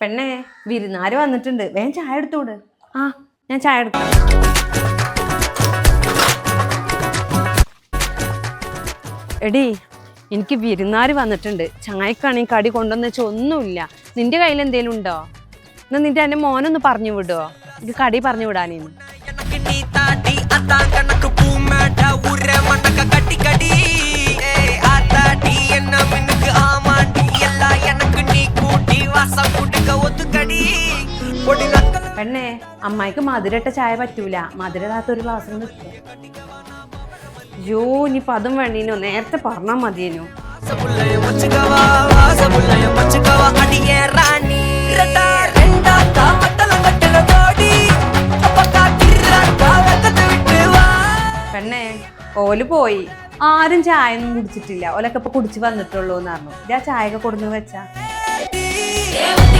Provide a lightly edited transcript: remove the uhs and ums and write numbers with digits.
പെണ്ണെ വിരുന്നാര് വന്നിട്ടുണ്ട്, വേഗം ചായ എടുത്തോട്. ആ ഞാൻ ചായ എടുക്കാം. എടി എനിക്ക് വിരുന്നാര് വന്നിട്ടുണ്ട്, ചായക്കാണെങ്കിൽ കടി കൊണ്ടുവന്ന് വെച്ചാൽ ഒന്നുമില്ല. നിന്റെ കയ്യിൽ എന്തേലും ഉണ്ടോ? എന്നാ നിന്റെ എന്റെ മോനൊന്ന് പറഞ്ഞു വിടുവോ? എനിക്ക് കടി പറഞ്ഞു വിടാനേന്ന്. പെണ്ണെ അമ്മായിക്ക് മധുരട്ട ചായ പറ്റൂല, മധുരടാത്ത ഒരു ഗ്ലാസ് നിൽക്കും. അയ്യോ ഇനിയിപ്പൊ അതും വേണ്ടീനോ, നേരത്തെ പറഞ്ഞാൽ മതിയേനു. പെണ്ണെ ഓല് പോയി, ആരും ചായ ഒന്നും കുടിച്ചിട്ടില്ല, ഓലൊക്കെ ഇപ്പൊ കുടിച്ച് വന്നിട്ടുള്ളൂ എന്ന് പറഞ്ഞു. ഇതാ ചായ ഒക്കെ കൊടുന്ന് വെച്ചാ